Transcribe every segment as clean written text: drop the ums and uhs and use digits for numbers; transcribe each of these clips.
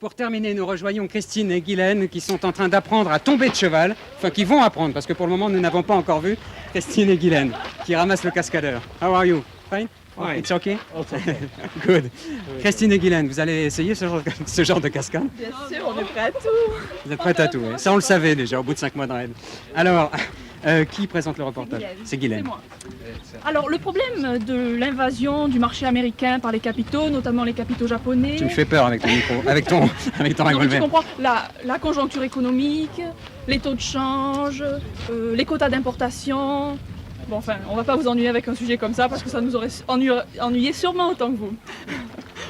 Pour terminer, nous rejoignons Christine et Guylaine qui sont en train d'apprendre à tomber de cheval. Enfin, qui vont apprendre, parce que pour le moment, nous n'avons pas encore vu Christine et Guylaine qui ramassent le cascadeur. How are you? Fine? Oh, Fine. it's okay? Also, okay. Good. Christine et Guylaine, vous allez essayer ce genre de cascade? Bien sûr, on est prêts à tout. Vous êtes prêtes à tout, oui. Ça, on le savait déjà au bout de 5 mois de raid. Alors, qui présente le reportage? C'est Guylaine. C'est moi. Alors, le problème de l'invasion du marché américain par les capitaux, notamment les capitaux japonais... Tu me fais peur avec ton micro, avec ton Non, mais tu revolver. comprends, la conjoncture économique, les taux de change, les quotas d'importation... Bon, enfin, on va pas vous ennuyer avec un sujet comme ça parce que ça nous aurait ennuyé sûrement autant que vous.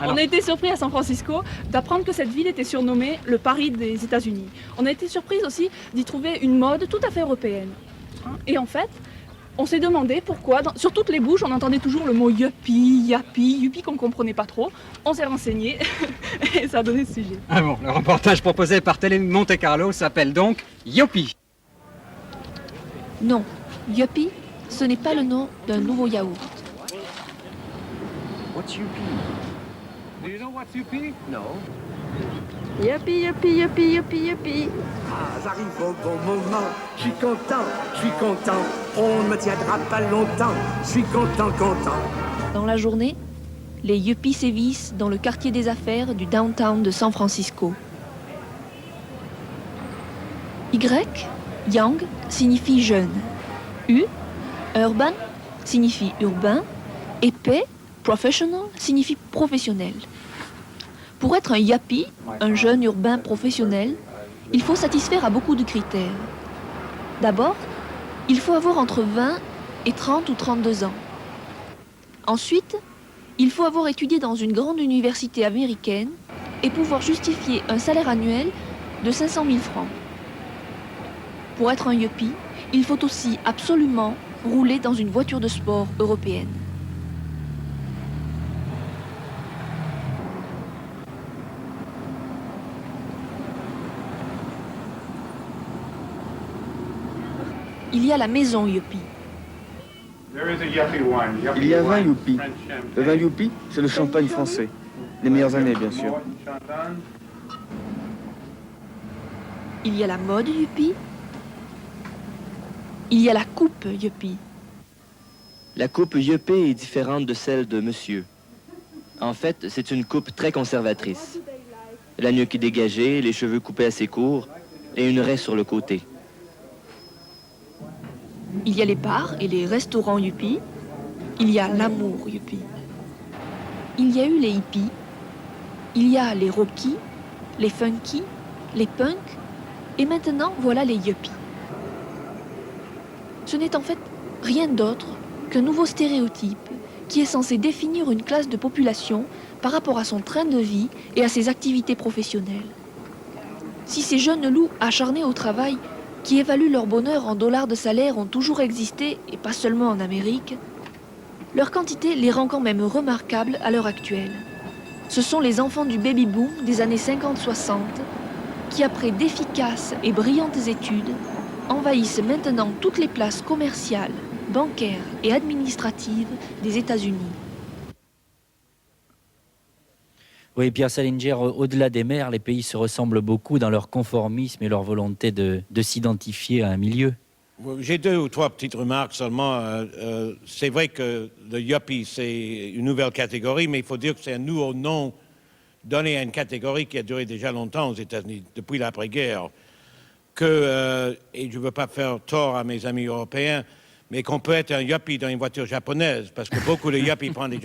Alors. On a été surpris à San Francisco d'apprendre que cette ville était surnommée le Paris des États-Unis. On a été surpris aussi d'y trouver une mode tout à fait européenne. Et en fait, on s'est demandé pourquoi, sur toutes les bouches, on entendait toujours le mot yuppie, yappie, yuppie qu'on comprenait pas trop. On s'est renseigné et ça a donné ce sujet. Ah bon, le reportage proposé par Télé Monte Carlo s'appelle donc Yopi. Non, Yuppie, ce n'est pas le nom d'un nouveau yaourt. What's Yuppie? Do you know what's Yuppie? No. Yuppie, yuppie, yuppie, yuppie, yuppie. Ah, j'arrive au bon moment, je suis content, on ne me tiendra pas longtemps, je suis content. Dans la journée, les Yuppies sévissent dans le quartier des affaires du downtown de San Francisco. Y, young, signifie jeune. U, urban, signifie urbain. Et P, professional, signifie professionnel. Pour être un yuppie, un jeune urbain professionnel, il faut satisfaire à beaucoup de critères. D'abord, il faut avoir entre 20 et 30 ou 32 ans. Ensuite, il faut avoir étudié dans une grande université américaine et pouvoir justifier un salaire annuel de 500 000 francs. Pour être un yuppie, il faut aussi absolument rouler dans une voiture de sport européenne. Il y a la maison yuppie. Il y a 20 Youpi. Le vin Youpi, c'est le champagne français. Les meilleures années, bien sûr. Il y a la mode yuppie. Il y a la coupe yuppie. La coupe Yuppie est différente de celle de monsieur. En fait, c'est une coupe très conservatrice. La nuque est dégagée, les cheveux coupés assez courts et une raie sur le côté. Il y a les bars et les restaurants yuppie. Il y a l'amour yuppie. Il y a eu les hippies. Il y a les rockies, les funkies, les punks. Et maintenant, voilà les yuppies. Ce n'est en fait rien d'autre qu'un nouveau stéréotype qui est censé définir une classe de population par rapport à son train de vie et à ses activités professionnelles. Si ces jeunes loups acharnés au travail qui évaluent leur bonheur en dollars de salaire ont toujours existé, et pas seulement en Amérique, leur quantité les rend quand même remarquables à l'heure actuelle. Ce sont les enfants du baby-boom des années 50-60 qui, après d'efficaces et brillantes études, envahissent maintenant toutes les places commerciales, bancaires et administratives des États-Unis. Oui, Pierre Salinger, au-delà des mers, les pays se ressemblent beaucoup dans leur conformisme et leur volonté de s'identifier à un milieu. J'ai 2 ou 3 petites remarques seulement. C'est vrai que le yuppie, c'est une nouvelle catégorie, mais il faut dire que c'est un nouveau nom donné à une catégorie qui a duré déjà longtemps aux États-Unis, depuis l'après-guerre. Et je ne veux pas faire tort à mes amis européens, mais qu'on peut être un yuppie dans une voiture japonaise, parce que beaucoup de yuppies prennent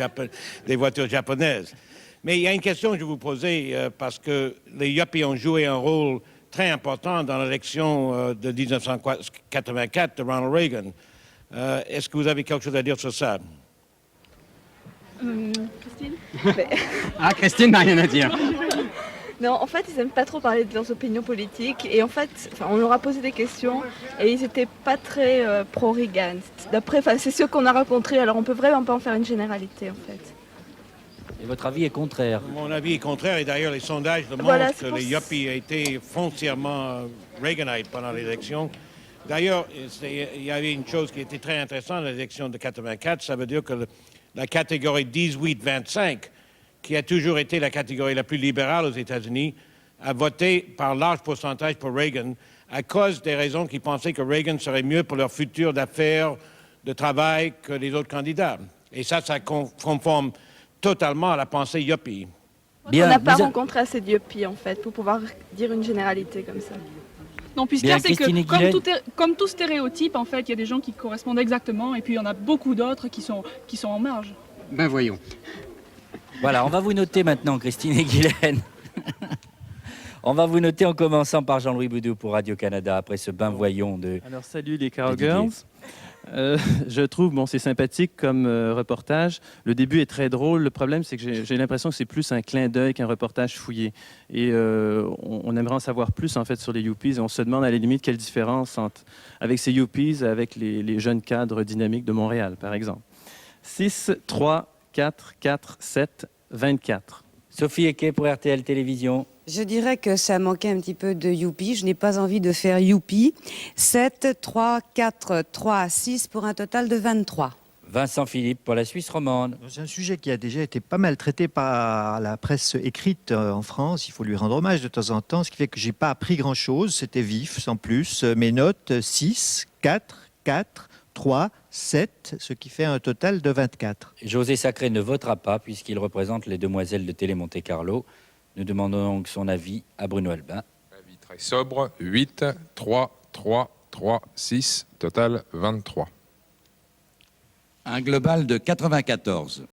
des voitures japonaises. Mais il y a une question que je vais vous poser, parce que les yuppies ont joué un rôle très important dans l'élection de 1984 de Ronald Reagan. Est-ce que vous avez quelque chose à dire sur ça? Christine? Ah, Christine n'a rien à dire. Non, en fait, ils n'aiment pas trop parler de leurs opinions politiques. Et en fait, on leur a posé des questions et ils n'étaient pas très pro-Reagan. D'après, c'est ceux qu'on a rencontrés, alors on peut vraiment pas en faire une généralité, en fait. Et votre avis est contraire? Mon avis est contraire, et d'ailleurs les sondages le montrent que les yuppies étaient foncièrement Reaganites pendant l'élection. D'ailleurs, il y avait une chose qui était très intéressante à l'élection de 84, ça veut dire que la catégorie 18-25, qui a toujours été la catégorie la plus libérale aux États-Unis, a voté par large pourcentage pour Reagan à cause des raisons qu'ils pensaient que Reagan serait mieux pour leur futur d'affaires, de travail que les autres candidats. Et ça conforme totalement à la pensée yuppie. On n'a pas rencontré assez de yuppies, en fait, pour pouvoir dire une généralité comme ça. Non, puis ce qu'il y a, c'est que comme tout stéréotype, en fait, il y a des gens qui correspondent exactement, et puis il y en a beaucoup d'autres qui sont en marge. Ben voyons. Voilà, on va vous noter maintenant, Christine et Guylaine. On va vous noter en commençant par Jean-Louis Boudou pour Radio-Canada, après ce bain voyons de... Alors, salut les Cowgirls. Je trouve, c'est sympathique comme reportage. Le début est très drôle. Le problème, c'est que j'ai l'impression que c'est plus un clin d'œil qu'un reportage fouillé. Et on aimerait en savoir plus, en fait, sur les yuppies. Et on se demande, à la limite, quelle différence avec ces yuppies, avec les jeunes cadres dynamiques de Montréal, par exemple. 6, 3, 4, 4, 7, 24. Sophie Eke pour RTL Télévision. Je dirais que ça manquait un petit peu de youpi. Je n'ai pas envie de faire youpi. 7, 3, 4, 3, 6 pour un total de 23. Vincent Philippe pour la Suisse romande. C'est un sujet qui a déjà été pas mal traité par la presse écrite en France. Il faut lui rendre hommage de temps en temps, ce qui fait que j'ai pas appris grand-chose. C'était vif, sans plus. Mes notes, 6, 4, 4, 3, 7, ce qui fait un total de 24. José Sacré ne votera pas puisqu'il représente les demoiselles de Télé Monte Carlo. Nous demandons donc son avis à Bruno Albin. Avis très sobre, 8, 3, 3, 3, 6, total 23. Un global de 94.